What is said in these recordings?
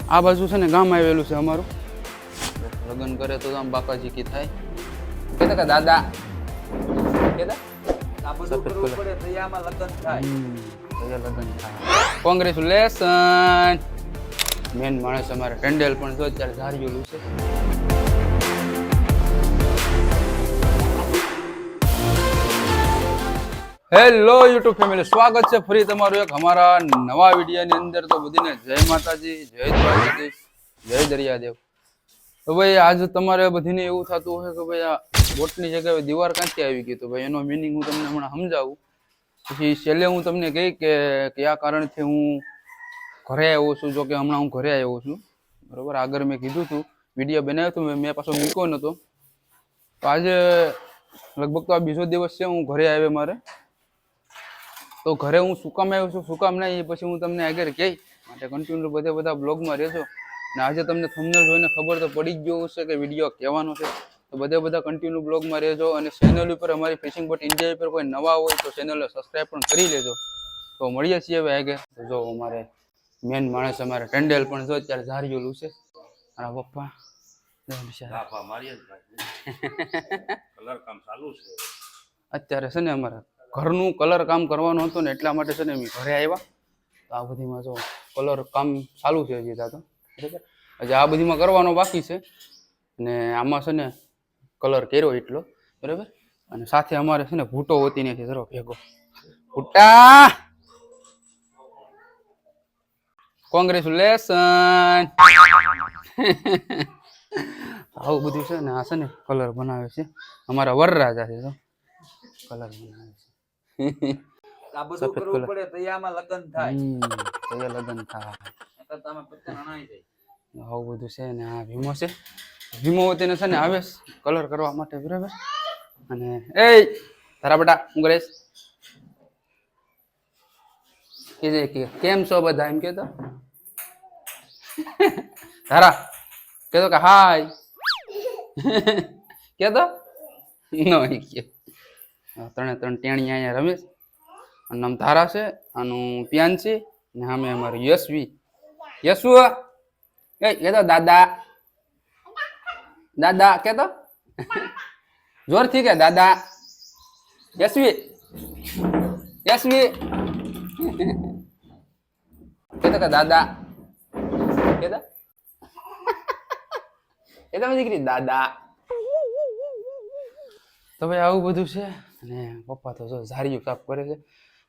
આ બાજુ છે ને ગામ આવેલું છે અમારું. લગ્ન કરે તો આમ બાપાજી કી થાય કેતા કે દાદા કેતા આ બધું કરવું પડે તો આમાં લગ્ન થાય. લગ્ન થાય. કોંગ્રેચ્યુલેશન. મેન માણસ અમારે ટેન્ડેલ પણ જો અત્યારે ધાર્યું છે. હેલો યુટ્યુબ ફેમિલી, સ્વાગત છે ફરી તમારું એક અમારા નવા વિડીયોની અંદર. તો બધીને જય માતાજી, જય દ્વારકાધીશ, જય દરિયાદેવ. તો ભાઈ આજ તમારે બધીને એવું થતું હોય કે ભાઈ આ બોટની જગ્યાએ દીવાર ક્યાંથી આવી ગઈ. તો ભાઈ એનો મિનિંગ હું તમને હમણાં સમજાવું, પછી છેલ્લે હું તમને કહી કે કયા કારણથી હું ઘરે આવ્યો છું. જો કે હમણાં હું ઘરે આવ્યો છું, બરોબર. આગળ મેં કીધું હતું, વિડીયો બનાવ્યો હતો મેં પાછો મૂક્યો નહોતો. તો આજે લગભગ તો આ બીજો દિવસ છે હું ઘરે આવ્યો મારે. તો ઘરે હું શું કામ આવ્યો છું, શું કામ નહીં, એ પછી હું તમને આગળ કહી. માટે કન્ટિન્યુ બધા બ્લોગમાં રહેજો. અને આજે તમને થંબનેલ જોઈને ખબર તો પડી જ ગયું હશે કે વિડીયો કહેવાનો છે. તો બધા કન્ટિન્યુ બ્લોગમાં રહેજો. અને ચેનલ ઉપર અમારી ફિશિંગ બોટ ઇન્ડિયા ઉપર કોઈ નવા હોય તો ચેનલને સબસ્ક્રાઈબ પણ કરી લેજો. તો મળીએ છીએ હવે આગળ. જો અમારે મેન માણસ અમારે ટેન્ડેલ પણ જો અત્યારે ધાર્યું છે. મારા પપ્પા અત્યારે છે ને અમારે ઘરનું કલર કામ કરવાનું હતું ને એટલા માટે છે ને અમે ઘરે આવ્યા. તો આ બધીમાં જો કલર કામ ચાલુ છે હજી તો, બરાબર. હજી આ બધીમાં કરવાનો બાકી છે. અને આમાં છે ને કલર કર્યો એટલો, બરાબર. અને સાથે અમારે છે ને ભૂટો હોતી નથી જરો ભેગો. ભૂટા કોંગ્રેચ્યુલેશન. આવું બધું છે ને. આ છે ને કલર બનાવે છે અમારા વરરાજા છે. જો કલર બનાવે છે. આ બધું કરવું પડે તો આમાં લગ્ન થાય. લગ્ન થાય. તમે પત્તા અણાઈ જાય. આવું બધું છે ને. આ ભીમો છે, ભીમો તેને છે ને આવે કલર કરવા માટે, બરાબર. અને એ તારા બેટા હું કરેશ કે કેમ છો બધા એમ કેતો. તારા કેતો કે હાય કેતો નો કે. ત્રણે ટેણી અહીંયા રમેશ. આનું નામ ધારા છે, આનું પ્યાંશી, ને સામે અમારું યશવી. યશુ એ કેતો દાદા દાદા કેતો જોરથી કે દાદા. યશવી યશવી કેતો કે દાદા કેતો એ તમે દીકરી દાદા. તો ભાઈ આવું બધું છે. અને પપ્પા તો જો ઝારિયું સાફ કરે છે.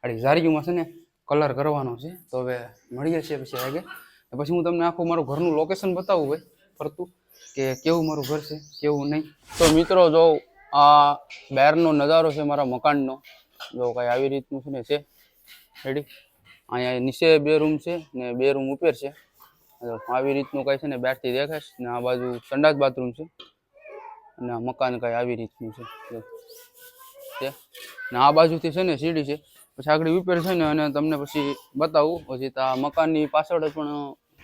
આડી ઝારિયુંમાં છે ને કલર કરવાનો છે. તો હવે મળીએ છીએ પછી આગળ. પછી હું તમને આખું મારું ઘરનું લોકેશન બતાવું ભાઈ ફરતું, કે કેવું મારું ઘર છે કેવું નહીં. તો મિત્રો જો આ બહારનો નજારો છે મારા મકાનનો. જો કાંઈ આવી રીતનું છે ને છે રેડી. અહીંયા નીચે 2 રૂમ છે ને 2 રૂમ ઉપર છે. આવી રીતનું કાંઈ છે ને બહારથી દેખાશ. ને આ બાજુ સંડાસ બાથરૂમ છે. અને આ મકાન કાંઈ આવી રીતનું છે. ને આ બાજુથી છે ને સીડી છે. પછી આગળ ઉપર છે ને અને તમને પછી બતાવું. પછી આ મકાનની પાછળ પણ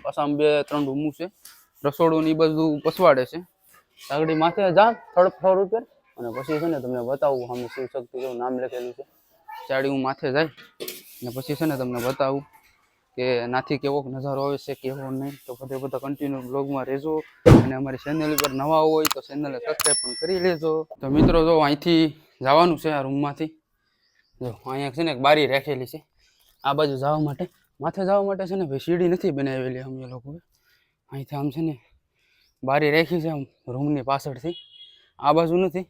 પાછા 2-3 રૂમો છે. રસોડું ને એ બધું પસવાડે છે. આગળ માથે જા થર્ડ ફ્લોર ઉપર. અને પછી છે ને તમને બતાવું. સામે શિવ શક્તિ જેવું નામ લખેલું છે. ચાડી હું માથે જાય ને પછી છે ને તમને બતાવું કે નાથી કેવો નજારો આવે છે કેવો નહીં. તો બધા કન્ટિન્યુ બ્લોગમાં રહેજો. અને અમારી ચેનલ ઉપર નવા હોય તો ચેનલને સબસ્ક્રાઈબ પણ કરી લેજો. તો મિત્રો જો અહીંથી જવાનું છે આ રૂમમાંથી. જો અહીંયા છે ને એક બારી રાખેલી છે આ બાજુ જવા માટે. માથે જવા માટે છે ને ભાઈ સીડી નથી બનાવેલી અમે લોકોએ. અહીંથી આમ છે ને બારી રાખી છે આમ રૂમની પાછળથી. આ બાજુ નથી.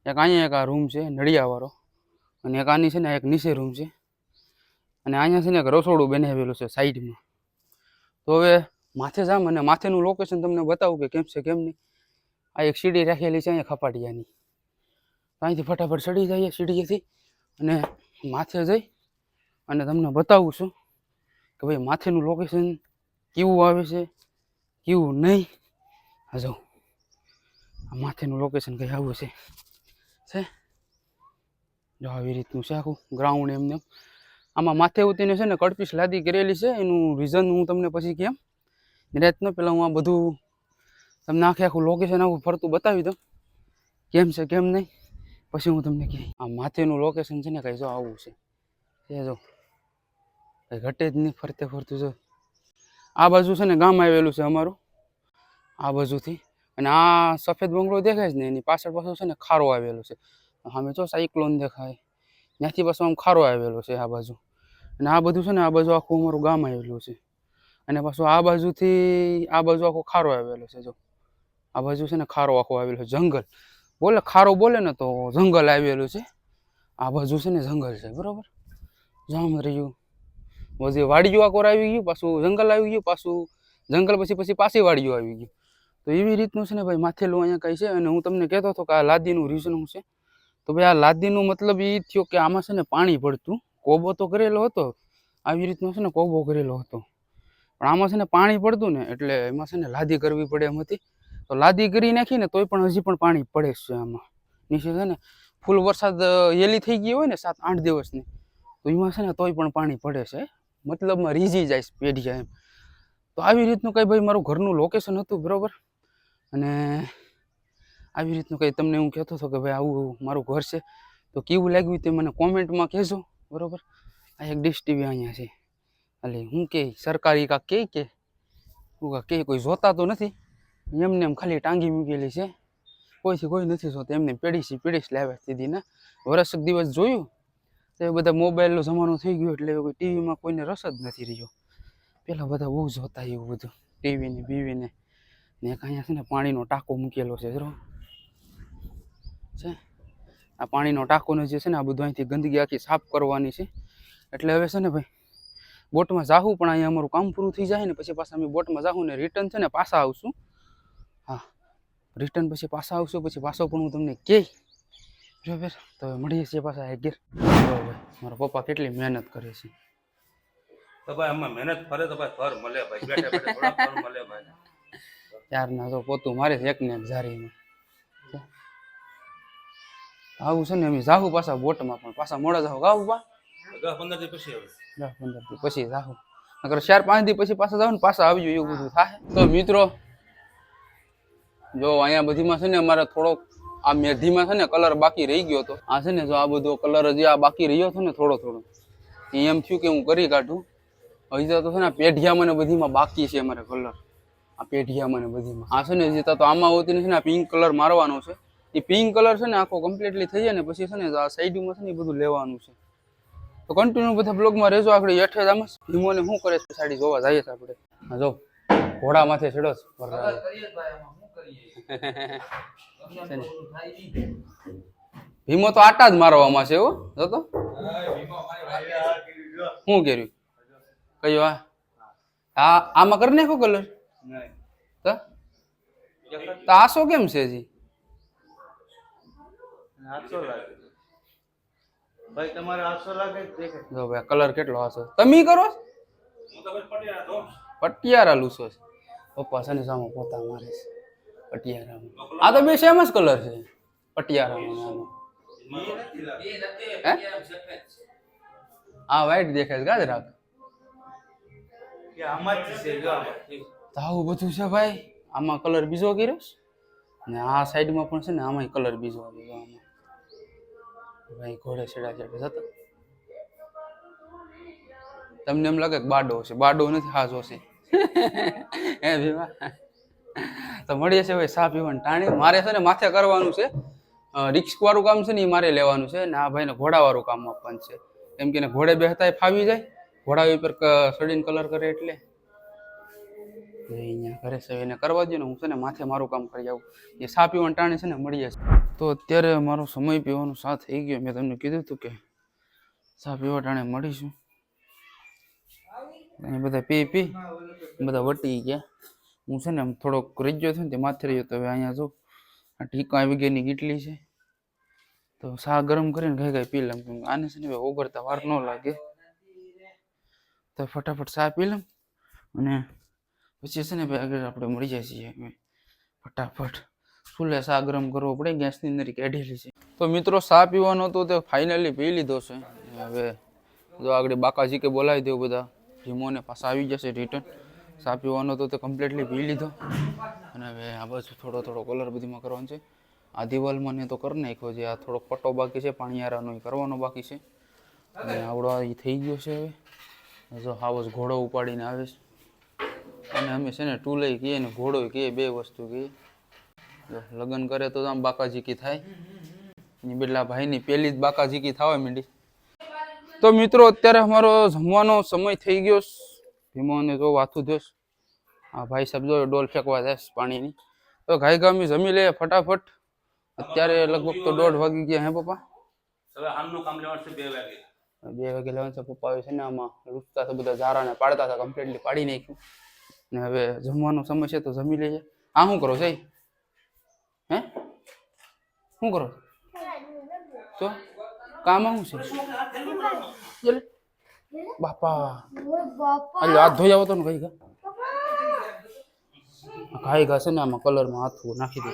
એક અહીંયા એક આ રૂમ છે નળિયાવાળો. અને એક આની છે ને એક નીચે રૂમ છે. અને અહીંયા છે ને એક રસોડું બનાવેલું છે સાઈડમાં. તો હવે માથે જામ અને માથેનું લોકેશન તમને બતાવું કે કેમ છે કેમ નહીં. આ એક સીડી રાખેલી છે અહીંયા ખપાટિયાની. અહીંથી ફટાફટ ચડી જઈએ સીડીએથી અને માથે જઈ અને તમને બતાવું છું કે ભાઈ માથેનું લોકેશન કેવું આવે છે કેવું નહીં. હા જો આ માથેનું લોકેશન કંઈ આવું છે. જો આવી રીતનું છે આખું ગ્રાઉન્ડ એમને. આમાં માથે ઉતીને છે ને કડપીસ લાદી કરેલી છે. એનું રીઝન હું તમને પછી કેમ નિરાતનો. પહેલાં હું આ બધું તમને આખું લોકેશન આખું ફરતું બતાવી દઉં કેમ છે કેમ નહીં. પછી હું તમને કહે આ માથેનું લોકેશન છે ને કંઈ જો આવું છે. એ જો કંઈ ઘટે જ નહીં ફરતે ફરતું જો આ બાજુ છે ને ગામ આવેલું છે અમારું, આ બાજુથી. અને આ સફેદ બંગલો દેખાય છે ને એની પાછળ પાછળ છે ને ખારો આવેલો છે. સામે જો સાયક્લોન દેખાય, ત્યાંથી પાછું આમ ખારો આવેલો છે આ બાજુ. અને આ બધું છે ને આ બાજુ આખું અમારું ગામ આવેલું છે. અને પાછું આ બાજુથી આ બાજુ આખો ખારો આવેલો છે. જો આ બાજુ છે ને ખારો આખો આવેલો છે, જંગલ બોલે, ખારો બોલે ને તો જંગલ આવેલું છે. આ બાજુ છે ને જંગલ છે, બરોબર. જામ રહ્યું બધી વાડીઓ આકોર આવી ગયું, પાછું જંગલ આવી ગયું, પાછું જંગલ પછી પાછી વાડીઓ આવી ગયું. તો એવી રીતનું છે ને ભાઈ માથેલું અહીંયા કઈ છે. અને હું તમને કહેતો હતો કે આ લાદીનું રીઝન શું છે, તો ભાઈ આ લાદીનું મતલબ એ થયો કે આમાં છે ને પાણી પડતું. કોબો તો કરેલો હતો, આવી રીતનો છે ને કોબો કરેલો હતો, પણ આમાં છે ને પાણી પડતું ને એટલે એમાં છે ને લાદી કરવી પડે એમ હતી. તો લાદી કરી નાખી ને તોય પણ હજી પણ પાણી પડે છે આમાં નીચે. છે ને ફૂલ વરસાદ યેલી થઈ ગઈ હોય ને 7-8 દિવસની, તો એમાં છે ને તોય પણ પાણી પડે છે, મતલબમાં રીઝી જાય પેઢિયા એમ. તો આવી રીતનું કંઈ ભાઈ મારું ઘરનું લોકેશન હતું, બરાબર. અને આવી રીતનું કંઈ તમને હું કહેતો હતો કે ભાઈ આવું મારું ઘર છે. તો કેવું લાગ્યું તે મને કોમેન્ટમાં કહેજો, બરાબર. આ એક ડીશ ટીવી અહીંયા છે, એટલે હું કે સરકારી કાંક કે હું કે કોઈ જોતા તો નથી, એમને એમ ખાલી ટાંગી મૂકેલી છે, કોઈથી કોઈ નથી જોતા. એમને પેઢી લાવ્યા દીધી ને વર્ષ દિવસ જોયું તો એ બધા મોબાઈલનો જમાનો થઈ ગયો એટલે કોઈ ટીવીમાં કોઈને રસ જ નથી રહ્યો. પહેલાં બધા બહુ જોતા એવું બધું ટીવીને બીવીને. ને એક અહીંયા છે ને પાણીનો ટાંકો મૂકેલો છે, જરો છે. આ પાણીનો ટાંકોનો જે છે ને આ બધું અહીંથી ગંદકી આખી સાફ કરવાની છે. એટલે હવે છે ને ભાઈ બોટમાં જાહું, પણ અહીંયા અમારું કામ પૂરું થઈ જાય ને પછી પાછા અમે બોટમાં જાહું ને રિટર્ન છે ને પાછા આવશું. હા, રિટર્ન પછી પાછા આવશું, પછી પાછો પણ હું તમને કહે, બરાબર. તો મળીએ છીએ પાછા એક ઘેર. બરાબર, મારા પપ્પા કેટલી મહેનત કરે છે. તો ભાઈ આમાં મહેનત ફરે તો ભાઈ ફર મળે ભાઈ, બેઠા બેઠા થોડા ફર મળે ભાઈ. ત્યારના તો પોતું મારે છે એક ને એક જારીમાં. આવું છે ને અમે જાહું પાછા બોટમાં, પણ પાછા મોડા જાહું ગાવું પા 10-15 દી પછી આવે. 10-15 દી પછી જાહું, નકર 4-5 દી પછી પાછા જાવ ને પાછા આવજો, એવું બધું થાય. તો મિત્રો જો અહીંયા બધીમાં છે ને અમારે થોડોક આ મેધીમાં છે ને કલર બાકી રહી ગયો હતો. આ છે ને જો આ બધો કલર હજી આ બાકી રહ્યો હતો ને થોડો એમ થયું કે હું કરી કાઢું. હજી તો છે ને પેઢિયામાં ને બધીમાં બાકી છે અમારે કલર. આ પેઢિયામાં ને બધીમાં આ છે ને હજી તો આમાં હોતી નથી ને, આ પિંક કલર મારવાનો છે. એ પિંક કલર છે ને આખો કમ્પ્લીટલી થઈ જાય ને પછી છે ને આ સાઈડમાં છે ને એ બધું લેવાનું છે. તો કન્ટિન્યુ બધા બ્લોગમાં રહેજો. આગળ હેઠે જ આમ હિમોને શું કરે છે સાડી જોવા જઈએ છીએ આપણે. હા જો ઘોડા માથે ચડો છે. ભીમો તો આટા જ મારવામાં છે, એવો જોતો શું કર્યું કયો આ આમાં કરી નાખો કલર. તો આસો કેમ છે હજી? ભાઈ તમારે 800 લાગે દેખે. જો ભાઈ કલર કેટલો આસો તમે કરો હું તો ભાઈ પટિયાળા દોમ. પટિયારા લૂસો છે. પપ્પા છે ને સામો પોતા મારે છે પટિયારામાં. આ તો બે સેમ જ કલર છે પટિયારામાં. આ વ્હાઈટ દેખાય છે, ગાજ રાખ. કે આમાં જ છે જો આમાં. તો આવું બધું છે ભાઈ. આમાં કલર બીજો કર્યો ને આ સાઈડમાં પણ છે ને આમાં કલર બીજો આવ્યો આમાં. ભાઈ ઘોડે છેડા જતા તમને એમ લાગે કે બાડો છે, બાડો નથી, હાજો છે. હે ભીમા તો મળીએ છે ભાઈ સા પીવાની ટાણી. મારે છે ને માથે કરવાનું છે રિસ્ક વાળું કામ છે ને એ મારે લેવાનું છે ને આ ભાઈને ઘોડા વાળું કામ આપવાનું છે. એમ કે ઘોડે બેહતા ફાવી જાય, ઘોડા ઉપર સડીને કલર કરે એટલે અહીંયા ઘરે છે એને કરવા દો ને હું છે ને માથે મારું કામ કરી આવું. એ સા પીવાની ટાણી છે ને મળીએ છે. તો અત્યારે મારો સમય પીવાનો સા થઈ ગયો. મેં તમને કીધું હતું કે સા પીવા ટાણે મળીશું. અહીં બધા પી બધા વટી ગયા. હું છે ને આમ થોડોક રહી ગયો છું ને તે માથે રહ્યો. તો હવે અહીંયા જો આ ટીકા આવી ગયાની ગીટલી છે, તો સા ગરમ કરીને ગાય પી લઉં. આને છે ને ઓગળતા વાર ન લાગે તો ફટાફટ સા પી લઉં અને પછી છે ને ભાઈ આગળ આપણે મળી જાય છીએ ફટાફટ. ચૂલે સા ગરમ કરવો પડે, ગેસની અંદર કાઢેલી છે. તો મિત્રો સા પીવાનો તો તે ફાઇનલી પી લીધો છે. હવે જો આગળ બાકાજી કે બોલાવી દઉં બધા ભીમોને પાછા આવી જશે રિટર્ન. સા પીવાનો તો તે કમ્પ્લીટલી પી લીધો અને હવે આ બાજુ થોડો કલર બધીમાં કરવાનો છે. આ દિવાલમાં ને તો કરી નાખ્યો છે. આ થોડોક પટ્ટો બાકી છે પાણીયારાનો, એ કરવાનો બાકી છે. અને આવડો એ થઈ ગયો છે. હવે જો હાવસ ઘોડો ઉપાડીને આવે છે. અને અમે છે ને ટુલય કહીએ ને ઘોડો કહીએ, બે વસ્તુ કહીએ. લગ્ન કરે તો આમ બાકાજીકી થાય. એની પેલા ભાઈની પહેલી જ બાકાજીકી થવા માંડી. તો મિત્રો અત્યારે અમારો જમવાનો સમય થઈ ગયો. ભીમોને જો વાથું થયો. હા ભાઈ સાહેબ જો ડોલ ફેંકવા જાય પાણીની. તો ગાય ગામી જમી લે ફટાફટ. અત્યારે લગભગ તો 1:30 વાગી ગયા. હે પપ્પા? હવે આમનું કામ લેવાનું છે 2 વાગે. 2 વાગે લેવાનું છે. પપ્પા આવે છે ને આમાં રૂટતા હતા, બધા ઝારાને પાડતા હતા, કમ્પ્લીટલી પાડી નાખ્યું. ને હવે જમવાનો સમય છે તો જમી લઈએ. આ શું કરો છે? હે શું કરો તો કામ શું છે? બાપા હાલો હાથ ધોઈ આવો તો ને કઈ ઘાઈ ઘા છે ને આમાં કલરમાં હાથું નાખી દે.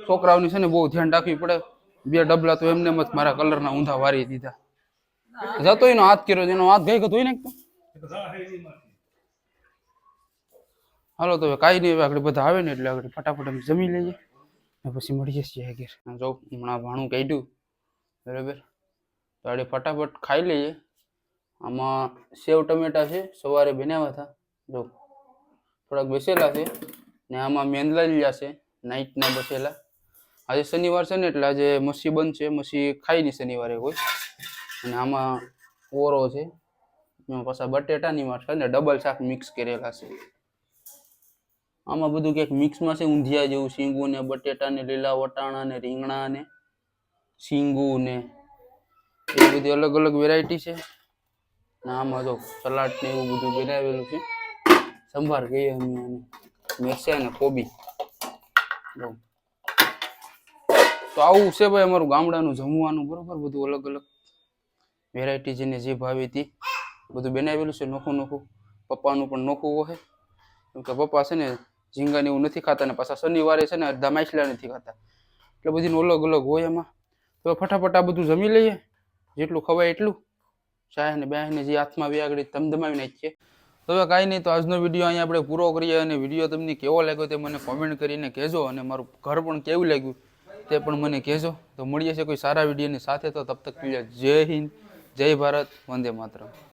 છોકરાઓની છે ને બહુ ધ્યાન રાખવી પડે. 2 ડબલા તો એમને જ મારા કલરના ઊંધા વારી દીધા. જતો એનો હાથ કર્યો, એનો હાથ ગઈ ધોઈ નાખતો. હાલો તો કાંઈ નહીં, હવે આગળ બધા આવે ને એટલે આગળ ફટાફટ અમે જમી લઈએ ને પછી મળીએ છીએ ઘેર. જો હમણાં ભાણું કાઢ્યું બરાબર, તો આડે ફટાફટ ખાઈ લઈએ. આમાં સેવ ટમેટા છે, સવારે બનાવ્યા હતા, જો થોડાક બેસેલા છે. ને આમાં મેંદલા લીધા છે, નાઇટના બસેલા. આજે શનિવાર છે ને એટલે આજે મસી બંધ છે, મસી ખાઈ નહીં શનિવારે કોઈ. અને આમાં ઓરો છે, એમાં પાછા બટેટાની માઠા ને ડબલ શાક મિક્સ કરેલા છે. આમાં બધું કંઈક મિક્સમાં છે, ઊંધિયા જેવું, શીંગુ ને બટેટા ને લીલા વટાણા ને રીંગણા ને શીંગુ ને એ બધી અલગ અલગ વેરાયટી છે. ને આમાં જો સલાડ ને એવું બધું બનાવેલું છે. સંભાર કહીએ અમે આને, મેરસા ને કોબી. તો આવું છે ભાઈ અમારું ગામડાનું જમવાનું, બરોબર. બધું અલગ અલગ વેરાયટી જેને જે ભાવી હતી બધું બનાવેલું છે, નોખું નોખું. પપ્પાનું પણ નોખું હોય, કેમ કે પપ્પા છે ને ઝીંગા ને એવું નથી ખાતા, ને પાછા શનિવારે છે ને અડધા માછલા નથી ખાતા, એટલે બધીનું અલગ અલગ હોય એમાં. તો ફટાફટ આ બધું જમી લઈએ, જેટલું ખવાય એટલું. ચાય ને બાય ને જે હાથમાં આવી આગળ ધમધમાવી નાખીએ. તો હવે કાંઈ નહીં, તો આજનો વિડીયો અહીંયા આપણે પૂરો કરીએ. અને વિડીયો તમને કેવો લાગ્યો તે મને કોમેન્ટ કરીને કહેજો, અને મારું ઘર પણ કેવું લાગ્યું તે પણ મને કહેજો. તો મળીએ છીએ કોઈ સારા વિડીયોની સાથે. તો તબ તક જય હિન્દ, જય ભારત, વંદે માતરમ.